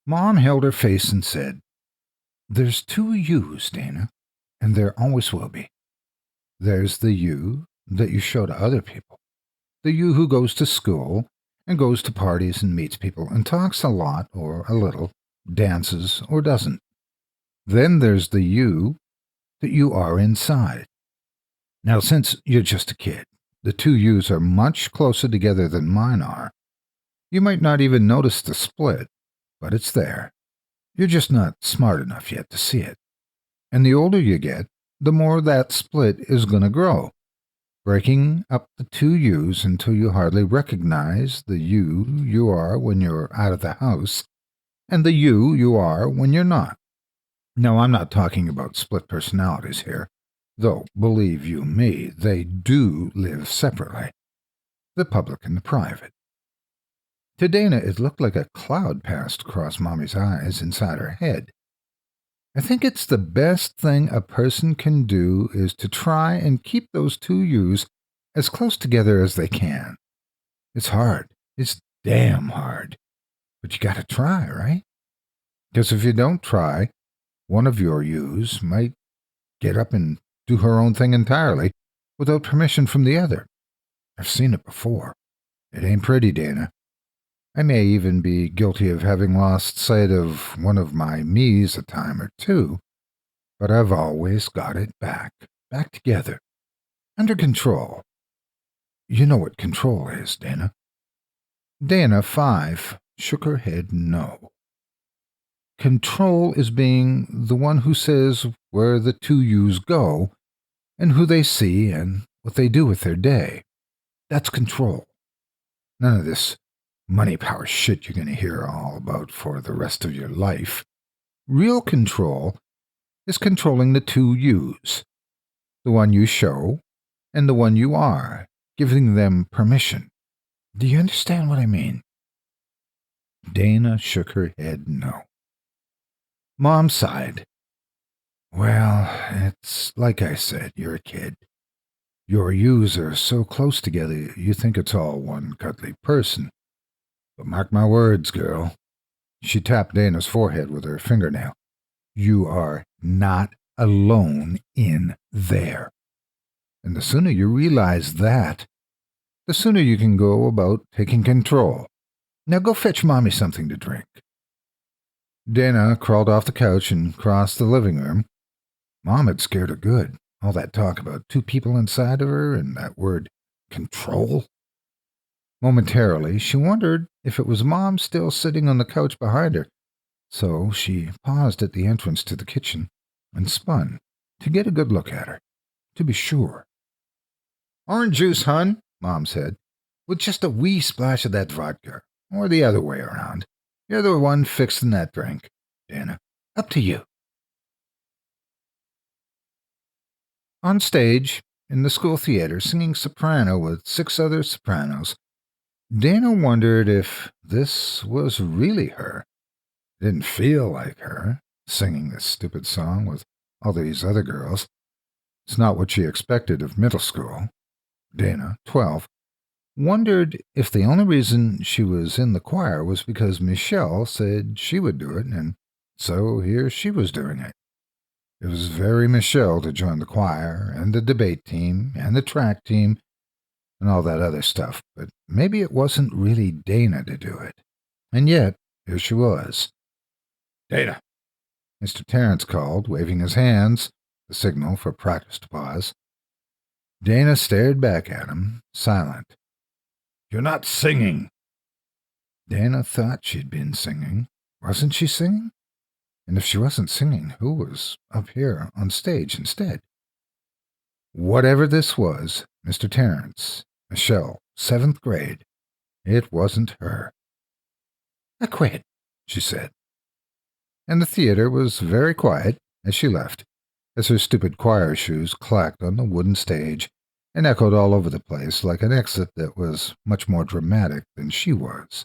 Mom held her face and said, "There's two yous, Dana, and there always will be. There's the you that you show to other people, the you who goes to school and goes to parties and meets people and talks a lot or a little, dances or doesn't. Then there's the you that you are inside. Now, since you're just a kid, the two yous are much closer together than mine are. You might not even notice the split, but it's there. You're just not smart enough yet to see it. And the older you get, the more that split is going to grow, breaking up the two yous until you hardly recognize the you are when you're out of the house and the you are when you're not. Now, I'm not talking about split personalities here, though, believe you me, they do live separately, the public and the private. To Dana, it looked like a cloud passed across Mommy's eyes inside her head. I think it's the best thing a person can do is to try and keep those two yous as close together as they can. It's hard. It's damn hard. But you gotta try, right? Because if you don't try, one of your yous might get up and do her own thing entirely without permission from the other. I've seen it before. It ain't pretty, Dana. I may even be guilty of having lost sight of one of my me's a time or two, but I've always got it back together, under control. You know what control is, Dana. Dana, 5, shook her head no. Control is being the one who says where the two yous go, and who they see, and what they do with their day. That's control. None of this money power shit you're going to hear all about for the rest of your life. Real control is controlling the two yous, the one you show and the one you are, giving them permission. Do you understand what I mean? Dana shook her head no. Mom sighed. Well, it's like I said, you're a kid. Your yous are so close together you think it's all one cuddly person. But mark my words, girl. She tapped Dana's forehead with her fingernail. You are not alone in there. And the sooner you realize that, the sooner you can go about taking control. Now go fetch Mommy something to drink. Dana crawled off the couch and crossed the living room. Mom had scared her good. All that talk about two people inside of her and that word control. Momentarily, she wondered if it was Mom still sitting on the couch behind her, so she paused at the entrance to the kitchen and spun to get a good look at her, to be sure. Orange juice, hun, Mom said, with just a wee splash of that vodka, or the other way around. You're the one fixing that drink, Dana. Up to you. On stage, in the school theater, singing soprano with 6 other sopranos, Dana wondered if this was really her. It didn't feel like her, singing this stupid song with all these other girls. It's not what she expected of middle school. Dana, 12, wondered if the only reason she was in the choir was because Michelle said she would do it, and so here she was doing it. It was very Michelle to join the choir, and the debate team, and the track team, and all that other stuff, but maybe it wasn't really Dana to do it. And yet, here she was. Dana, Mr. Terrence called, waving his hands, the signal for practice to pause. Dana stared back at him, silent. You're not singing. Dana thought she'd been singing. Wasn't she singing? And if she wasn't singing, who was up here on stage instead? Whatever this was, Mr. Terrence, Michelle, 7th grade, it wasn't her. I quit, she said. And the theater was very quiet as she left, as her stupid choir shoes clacked on the wooden stage and echoed all over the place like an exit that was much more dramatic than she was.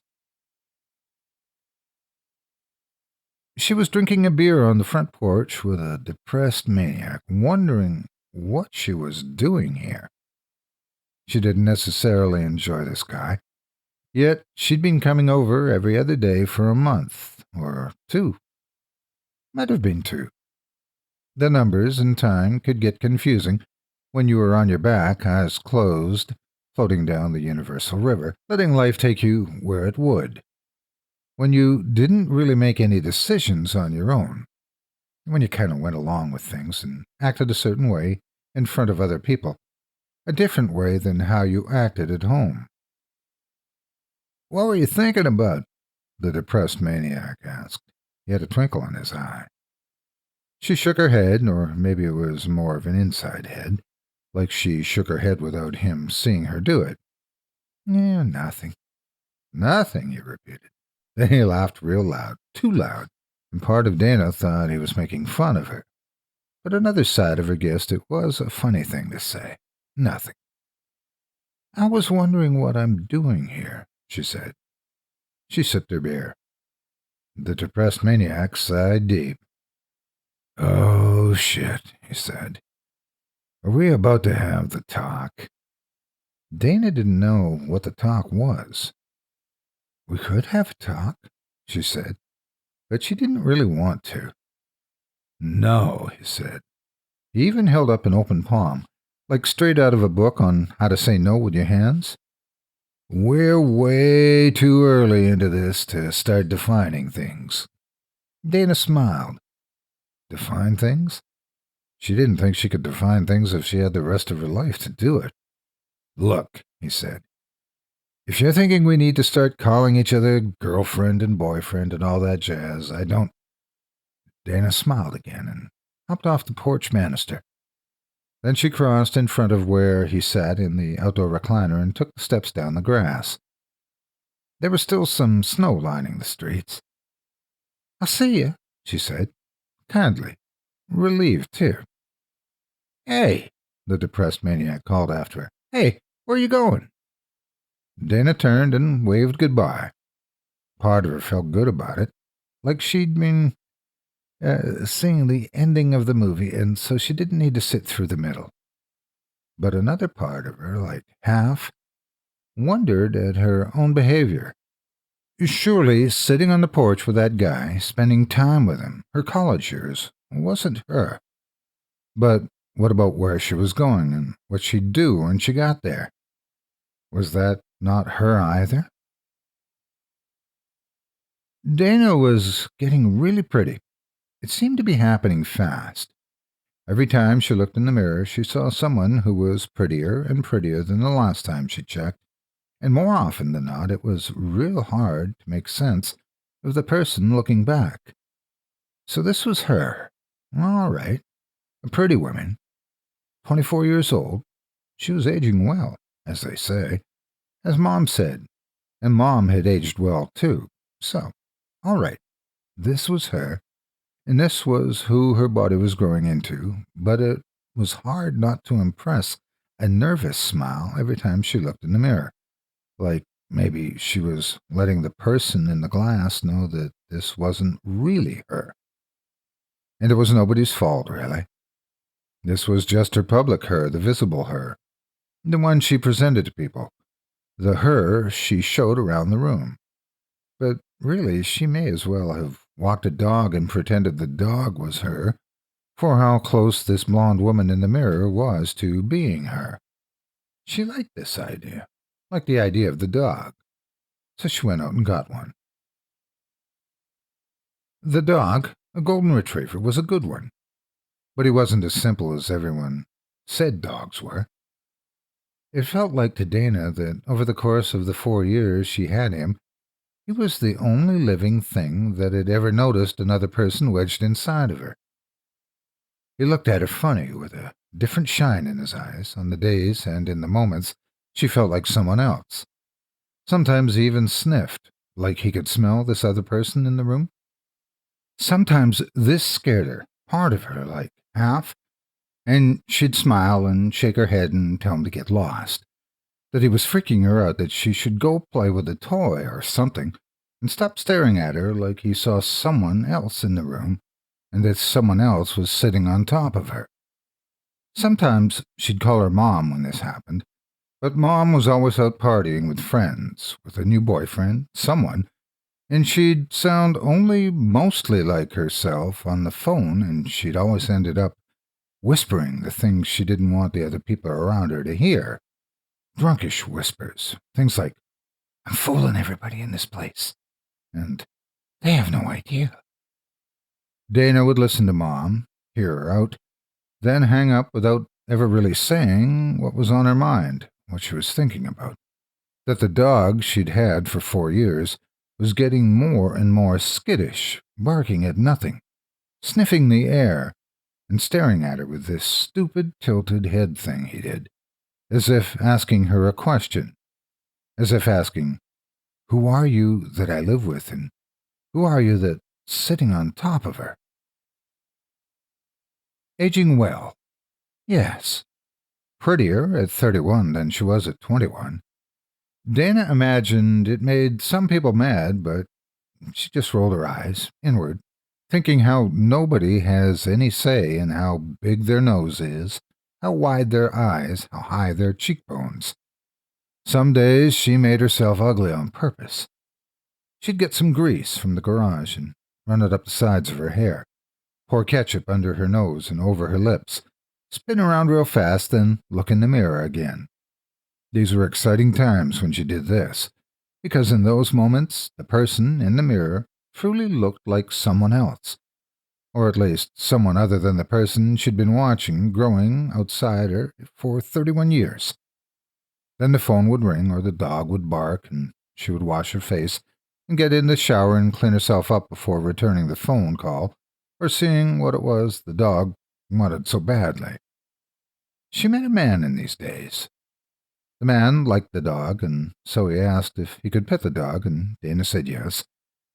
She was drinking a beer on the front porch with a depressed maniac, wondering what she was doing here. She didn't necessarily enjoy this guy. Yet she'd been coming over every other day for a month, or two. Might have been two. The numbers and time could get confusing when you were on your back, eyes closed, floating down the universal river, letting life take you where it would. When you didn't really make any decisions on your own. When you kind of went along with things and acted a certain way in front of other people, a different way than how you acted at home. "What were you thinking about?" the depressed maniac asked. He had a twinkle in his eye. She shook her head, or maybe it was more of an inside head, like she shook her head without him seeing her do it. "Yeah, nothing." "Nothing," he repeated. Then he laughed real loud, too loud, and part of Dana thought he was making fun of her. But another side of her guessed it was a funny thing to say. Nothing. "I was wondering what I'm doing here," she said. She sipped her beer. The depressed maniac sighed deep. "Oh, shit," he said. "Are we about to have the talk?" Dana didn't know what the talk was. "We could have a talk," she said, but she didn't really want to. "No," he said. He even held up an open palm, like straight out of a book on how to say no with your hands. "We're way too early into this to start defining things." Dana smiled. Define things? She didn't think she could define things if she had the rest of her life to do it. "Look," he said, "if you're thinking we need to start calling each other girlfriend and boyfriend and all that jazz, I don't—" Dana smiled again and hopped off the porch banister. Then she crossed in front of where he sat in the outdoor recliner and took the steps down the grass. There was still some snow lining the streets. "I'll see you," she said, kindly, relieved too. "Hey," the depressed maniac called after her. "Hey, where you going?" Dana turned and waved goodbye. Part of her felt good about it, like she'd been seeing the ending of the movie, and so she didn't need to sit through the middle. But another part of her, like half, wondered at her own behavior. Surely sitting on the porch with that guy, spending time with him, her college years, wasn't her. But what about where she was going and what she'd do when she got there? Was that not her either? Dana was getting really pretty. It seemed to be happening fast. Every time she looked in the mirror, she saw someone who was prettier and prettier than the last time she checked, and more often than not, it was real hard to make sense of the person looking back. So this was her. All right. A pretty woman. 24 years old. She was aging well, as they say, as Mom said, and Mom had aged well, too. So, all right. This was her. And this was who her body was growing into, but it was hard not to impress a nervous smile every time she looked in the mirror, like maybe she was letting the person in the glass know that this wasn't really her. And it was nobody's fault, really. This was just her public her, the visible her, the one she presented to people, the her she showed around the room. But really, she may as well have walked a dog and pretended the dog was her, for how close this blonde woman in the mirror was to being her. She liked this idea, liked the idea of the dog, so she went out and got one. The dog, a golden retriever, was a good one, but he wasn't as simple as everyone said dogs were. It felt like to Dana that over the course of the 4 years she had him, he was the only living thing that had ever noticed another person wedged inside of her. He looked at her funny, with a different shine in his eyes, on the days and in the moments she felt like someone else. Sometimes he even sniffed, like he could smell this other person in the room. Sometimes this scared her, part of her, like half, and she'd smile and shake her head and tell him to get lost, that he was freaking her out, that she should go play with a toy or something, and stop staring at her like he saw someone else in the room, and that someone else was sitting on top of her. Sometimes she'd call her Mom when this happened, But Mom was always out partying with friends, with a new boyfriend, someone, and she'd sound only mostly like herself on the phone, and she'd always ended up whispering the things she didn't want the other people around her to hear. Drunkish whispers. Things like, "I'm fooling everybody in this place," and "They have no idea." Dana would listen to Mom, hear her out, then hang up without ever really saying what was on her mind, what she was thinking about. That the dog she'd had for 4 years was getting more and more skittish, barking at nothing, sniffing the air, and staring at her with this stupid tilted head thing he did, as if asking her a question, as if asking, "Who are you that I live with, and who are you that's sitting on top of her?" Aging well. Yes. Prettier at 31 than she was at 21. Dana imagined it made some people mad, but she just rolled her eyes inward, thinking how nobody has any say in how big their nose is, how wide their eyes, how high their cheekbones. Some days she made herself ugly on purpose. She'd get some grease from the garage and run it up the sides of her hair, pour ketchup under her nose and over her lips, spin around real fast, then look in the mirror again. These were exciting times when she did this, because in those moments the person in the mirror truly looked like someone else, or at least someone other than the person she'd been watching growing outside her for 31 years. Then the phone would ring or the dog would bark, and she would wash her face and get in the shower and clean herself up before returning the phone call or seeing what it was the dog wanted so badly. She met a man in these days. The man liked the dog, and so he asked if he could pet the dog, and Dana said yes,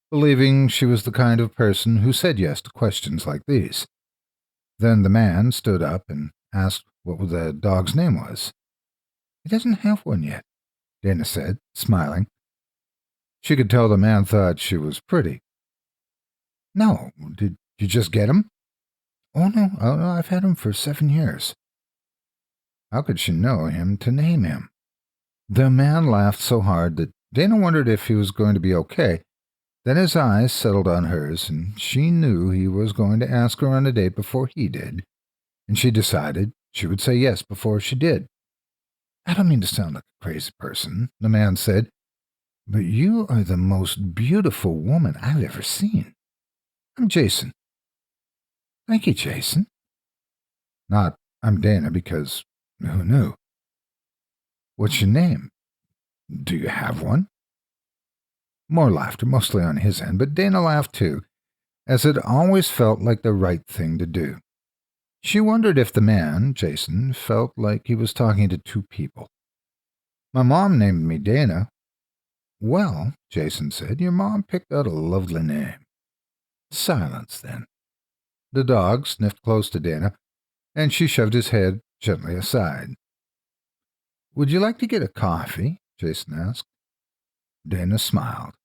believing she was the kind of person who said yes to questions like these. Then the man stood up and asked what the dog's name was. "He doesn't have one yet," Dana said, smiling. She could tell the man thought she was pretty. "No, did you just get him?" "Oh, no, I've had him for 7 years. How could she know him to name him? The man laughed so hard that Dana wondered if he was going to be okay. Then his eyes settled on hers, and she knew he was going to ask her on a date before he did, and she decided she would say yes before she did. "I don't mean to sound like a crazy person," the man said, "but you are the most beautiful woman I've ever seen. I'm Jason." "Thank you, Jason." Not, "I'm Dana," because who knew? "What's your name? Do you have one?" More laughter, mostly on his end, but Dana laughed too, as it always felt like the right thing to do. She wondered if the man, Jason, felt like he was talking to two people. "My mom named me Dana." "Well," Jason said, "your mom picked out a lovely name." Silence, then. The dog sniffed close to Dana, and she shoved his head gently aside. "Would you like to get a coffee?" Jason asked. Dana smiled.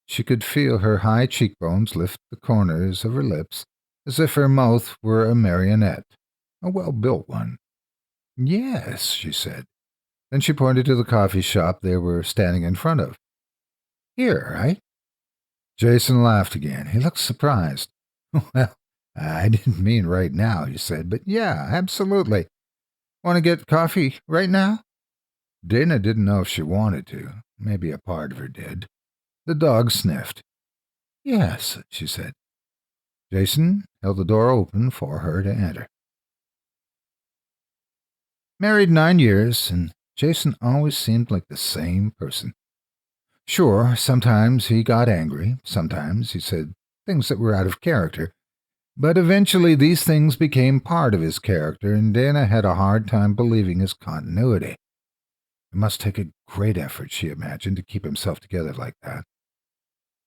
She could feel her high cheekbones lift the corners of her lips, as if her mouth were a marionette, a well-built one. "Yes," she said. Then she pointed to the coffee shop they were standing in front of. "Here, right?" Jason laughed again. He looked surprised. "Well, I didn't mean right now," he said, "but yeah, absolutely. Want to get coffee right now?" Dana didn't know if she wanted to. Maybe a part of her did. The dog sniffed. "Yes," she said. Jason held the door open for her to enter. Married 9 years, and Jason always seemed like the same person. Sure, sometimes he got angry, sometimes he said things that were out of character, but eventually these things became part of his character, and Dana had a hard time believing his continuity. It must take a great effort, she imagined, to keep himself together like that.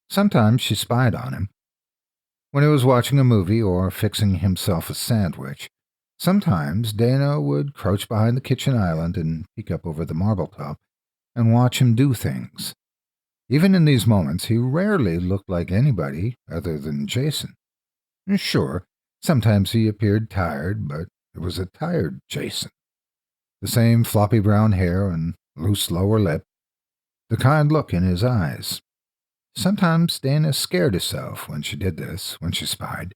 Sometimes she spied on him. When he was watching a movie or fixing himself a sandwich, sometimes Dana would crouch behind the kitchen island and peek up over the marble top and watch him do things. Even in these moments, he rarely looked like anybody other than Jason. Sure, sometimes he appeared tired, but it was a tired Jason. The same floppy brown hair and loose lower lip, the kind look in his eyes. Sometimes Dana scared herself when she did this, when she spied,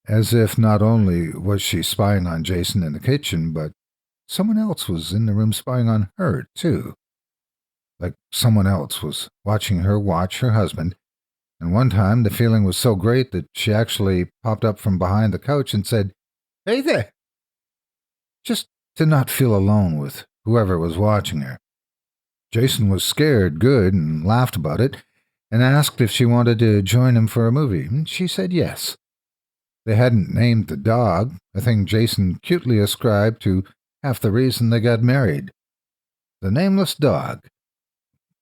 as if not only was she spying on Jason in the kitchen, but someone else was in the room spying on her, too. Like someone else was watching her watch her husband, and one time the feeling was so great that she actually popped up from behind the couch and said, "Hey there!" Just to not feel alone with whoever was watching her. Jason was scared good and laughed about it, and asked if she wanted to join him for a movie, and she said yes. They hadn't named the dog, a thing Jason cutely ascribed to half the reason they got married. The nameless dog.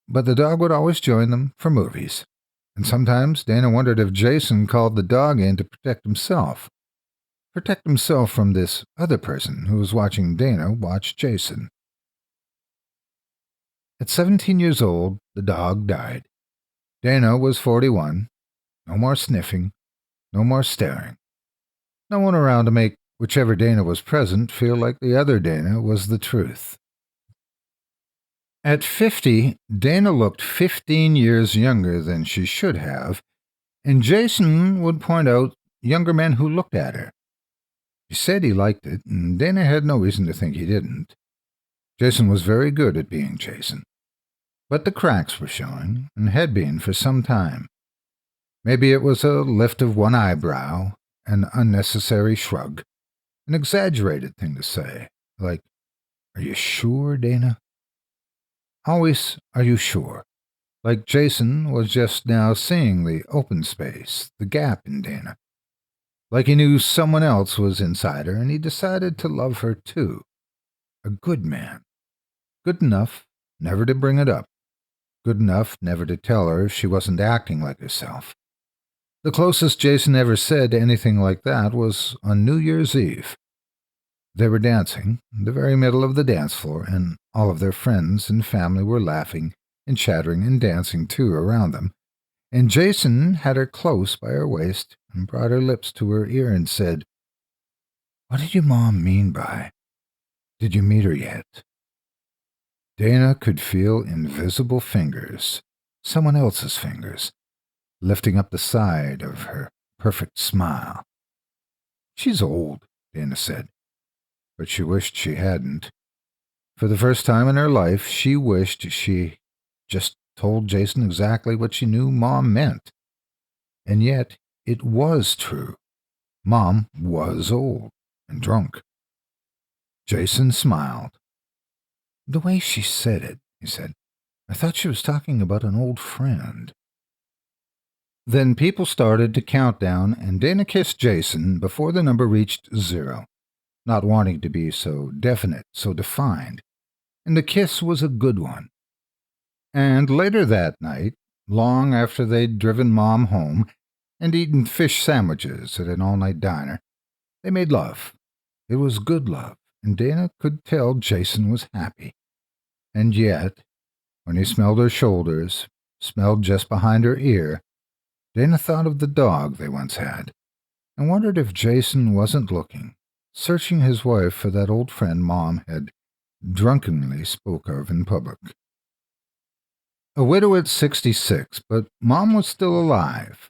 But the dog would always join them for movies, and sometimes Dana wondered if Jason called the dog in to protect himself. Protect himself from this other person who was watching Dana watch Jason. At 17 years old, the dog died. Dana was 41. No more sniffing. No more staring. No one around to make whichever Dana was present feel like the other Dana was the truth. At 50, Dana looked 15 years younger than she should have, and Jason would point out younger men who looked at her. He said he liked it, and Dana had no reason to think he didn't. Jason was very good at being Jason. But the cracks were showing, and had been for some time. Maybe it was a lift of one eyebrow, an unnecessary shrug, an exaggerated thing to say, like, "Are you sure, Dana?" Always, "Are you sure?" Like Jason was just now seeing the open space, the gap in Dana. Like he knew someone else was inside her, and he decided to love her too. A good man. Good enough never to bring it up. Good enough never to tell her if she wasn't acting like herself. The closest Jason ever said to anything like that was on New Year's Eve. They were dancing, in the very middle of the dance floor, and all of their friends and family were laughing and chattering and dancing too around them, and Jason had her close by her waist and brought her lips to her ear and said, "What did your mom mean by, did you meet her yet?" Dana could feel invisible fingers, someone else's fingers, lifting up the side of her perfect smile. "She's old," Dana said, but she wished she hadn't. For the first time in her life, she wished she just told Jason exactly what she knew Mom meant. And yet, it was true. Mom was old and drunk. Jason smiled. "The way she said it," he said, "I thought she was talking about an old friend." Then people started to count down, and Dana kissed Jason before the number reached 0, not wanting to be so definite, so defined. And the kiss was a good one. And later that night, long after they'd driven Mom home and eaten fish sandwiches at an all-night diner, they made love. It was good love, and Dana could tell Jason was happy. And yet, when he smelled her shoulders, smelled just behind her ear, Dana thought of the dog they once had, and wondered if Jason wasn't looking, searching his wife for that old friend Mom had drunkenly spoke of in public. A widow at 66, but Mom was still alive.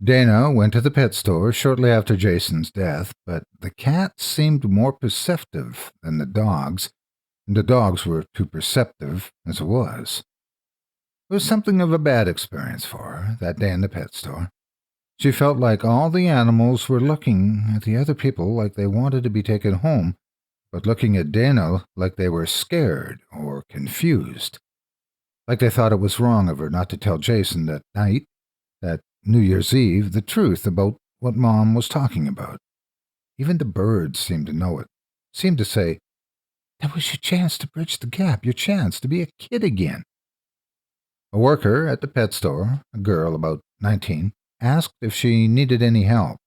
Dana went to the pet store shortly after Jason's death, but the cats seemed more perceptive than the dogs, and the dogs were too perceptive as it was. It was something of a bad experience for her, that day in the pet store. She felt like all the animals were looking at the other people like they wanted to be taken home, but looking at Dana like they were scared or confused. Like they thought it was wrong of her not to tell Jason that night, that New Year's Eve, the truth about what Mom was talking about. Even the birds seemed to know it, seemed to say, "That was your chance to bridge the gap, your chance to be a kid again." A worker at the pet store, a girl about 19, asked if she needed any help.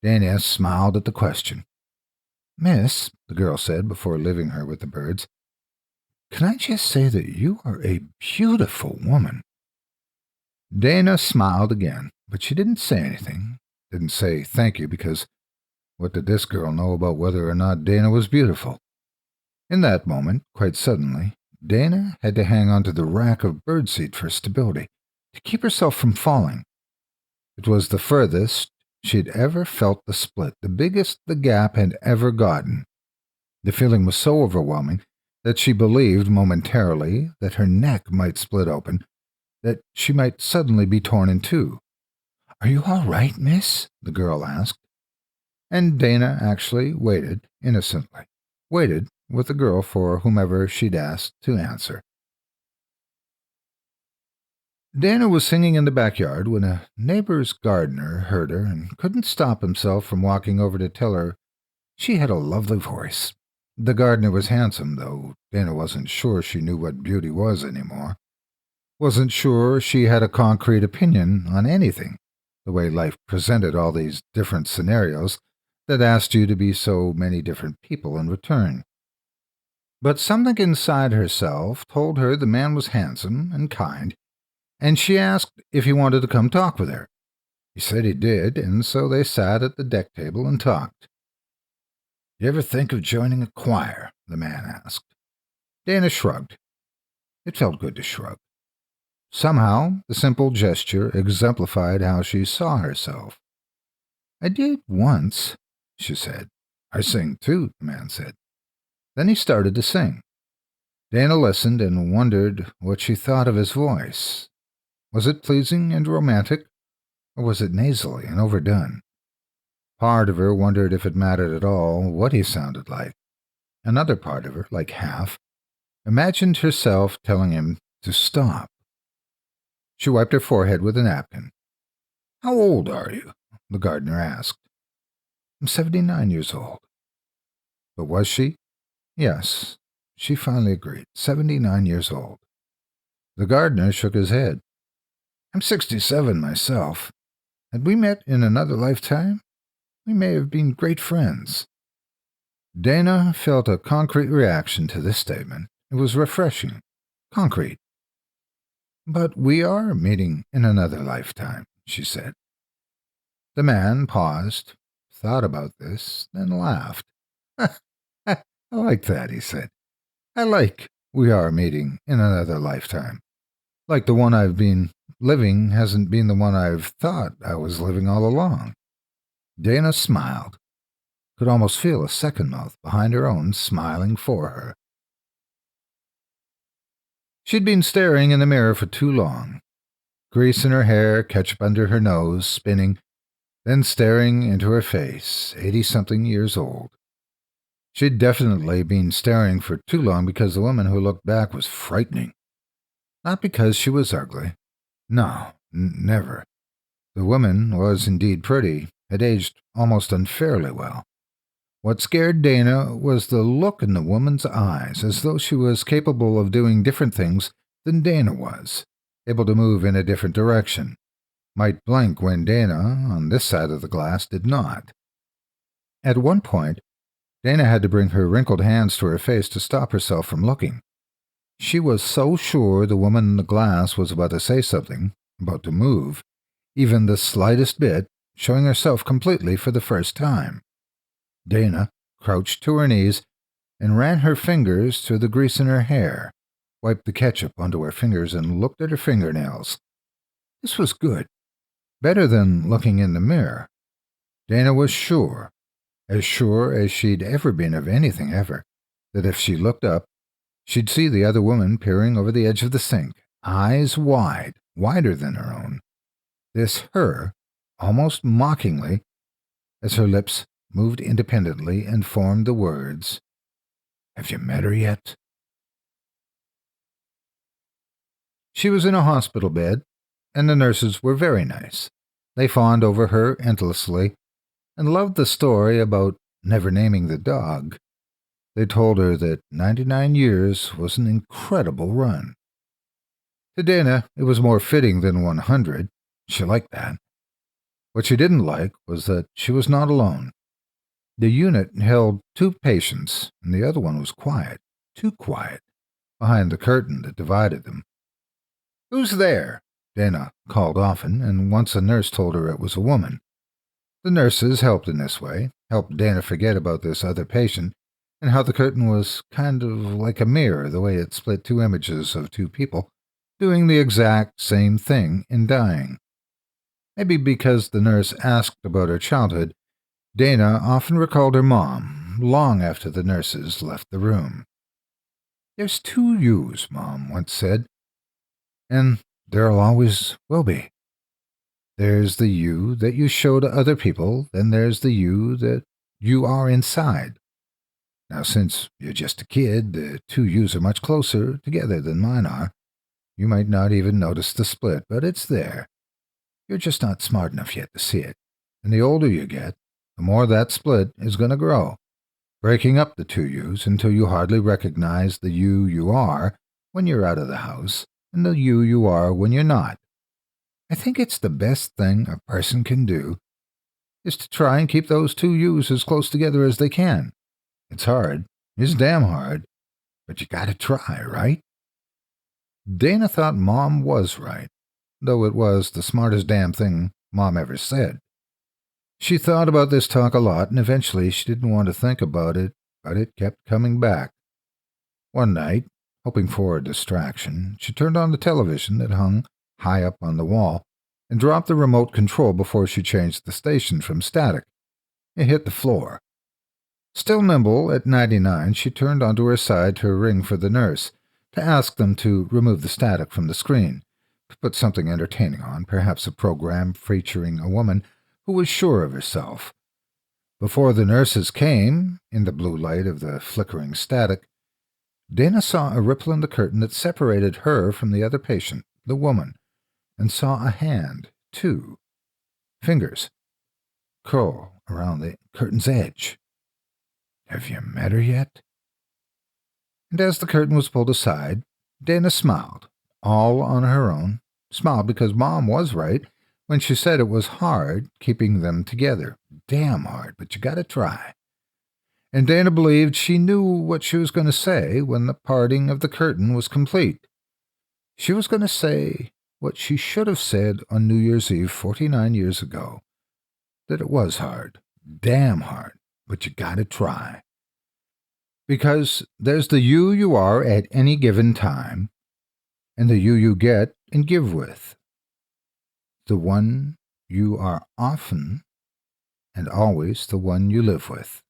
Dana smiled at the question. "Miss," the girl said before leaving her with the birds, "can I just say that you are a beautiful woman?" Dana smiled again, but she didn't say anything, didn't say thank you, because what did this girl know about whether or not Dana was beautiful? In that moment, quite suddenly, Dana had to hang onto the rack of birdseed for stability to keep herself from falling. It was the furthest she'd ever felt the split, the biggest the gap had ever gotten. The feeling was so overwhelming that she believed momentarily that her neck might split open, that she might suddenly be torn in two. "Are you all right, miss?" the girl asked. And Dana actually waited innocently, waited with the girl for whomever she'd asked to answer. Dana was singing in the backyard when a neighbor's gardener heard her and couldn't stop himself from walking over to tell her she had a lovely voice. The gardener was handsome, though Dana wasn't sure she knew what beauty was anymore. Wasn't sure she had a concrete opinion on anything, the way life presented all these different scenarios that asked you to be so many different people in return. But something inside herself told her the man was handsome and kind, and she asked if he wanted to come talk with her. He said he did, and so they sat at the deck table and talked. "You ever think of joining a choir?" the man asked. Dana shrugged. It felt good to shrug. Somehow, the simple gesture exemplified how she saw herself. "I did once," she said. "I sing too," the man said. Then he started to sing. Dana listened and wondered what she thought of his voice. Was it pleasing and romantic, or was it nasally and overdone? Part of her wondered if it mattered at all what he sounded like. Another part of her, like half, imagined herself telling him to stop. She wiped her forehead with a napkin. "How old are you?" the gardener asked. "I'm 79 years old." But was she? Yes, she finally agreed. 79 years old. The gardener shook his head. "I'm 67 myself. Had we met in another lifetime, we may have been great friends." Dana felt a concrete reaction to this statement. It was refreshing. Concrete. "But we are meeting in another lifetime," she said. The man paused, thought about this, then laughed. "I like that," he said. "I like we are meeting in another lifetime. Like the one I've been living hasn't been the one I've thought I was living all along." Dana smiled. Could almost feel a second mouth behind her own smiling for her. She'd been staring in the mirror for too long. Grease in her hair, ketchup under her nose, spinning, then staring into her face, 80-something years old. She'd definitely been staring for too long because the woman who looked back was frightening. Not because she was ugly. No, never. The woman was indeed pretty, had aged almost unfairly well. What scared Dana was the look in the woman's eyes, as though she was capable of doing different things than Dana was, able to move in a different direction. Might blink when Dana, on this side of the glass, did not. At one point, Dana had to bring her wrinkled hands to her face to stop herself from looking. She was so sure the woman in the glass was about to say something, about to move, even the slightest bit, showing herself completely for the first time. Dana crouched to her knees and ran her fingers through the grease in her hair, wiped the ketchup onto her fingers, and looked at her fingernails. This was good. Better than looking in the mirror. Dana was sure as she'd ever been of anything ever, that if she looked up, she'd see the other woman peering over the edge of the sink, eyes wide, wider than her own. This her, almost mockingly, as her lips moved independently and formed the words, "Have you met her yet?" She was in a hospital bed, and the nurses were very nice. They fawned over her endlessly, and loved the story about never naming the dog. They told her that 99 years was an incredible run. To Dana, it was more fitting than 100. She liked that. What she didn't like was that she was not alone. The unit held 2 patients, and the other one was quiet, too quiet, behind the curtain that divided them. "Who's there?" Dana called often, and once a nurse told her it was a woman. The nurses helped in this way, helped Dana forget about this other patient, and how the curtain was kind of like a mirror, the way it split two images of two people doing the exact same thing in dying. Maybe because the nurse asked about her childhood, Dana often recalled her mom long after the nurses left the room. "There's two yous," Mom once said, "and there'll always will be. There's the you that you show to other people, then there's the you that you are inside. Now, since you're just a kid, the two yous are much closer together than mine are. You might not even notice the split, but it's there. You're just not smart enough yet to see it. And the older you get, the more that split is going to grow, breaking up the two yous until you hardly recognize the you are when you're out of the house and the you are when you're not. I think it's the best thing a person can do is to try and keep those two yous as close together as they can. It's hard. It's damn hard. But you gotta try, right?" Dana thought Mom was right, though it was the smartest damn thing Mom ever said. She thought about this talk a lot, and eventually she didn't want to think about it, but it kept coming back. One night, hoping for a distraction, she turned on the television that hung high up on the wall and dropped the remote control before she changed the station from static. It hit the floor. Still nimble at 99, she turned onto her side to ring for the nurse, to ask them to remove the static from the screen, to put something entertaining on, perhaps a program featuring a woman who was sure of herself. Before the nurses came, in the blue light of the flickering static, Dana saw a ripple in the curtain that separated her from the other patient, the woman, and saw a hand, too. Fingers curl around the curtain's edge. "Have you met her yet?" And as the curtain was pulled aside, Dana smiled, all on her own, smiled because Mom was right when she said it was hard keeping them together. Damn hard, but you gotta try. And Dana believed she knew what she was going to say when the parting of the curtain was complete. She was going to say what she should have said on New Year's Eve 49 years ago, that it was hard, damn hard, but you gotta try. Because there's the you are at any given time, and the you get and give with. The one you are often and always the one you live with.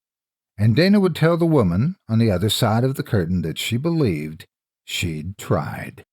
And Dana would tell the woman on the other side of the curtain that she believed she'd tried.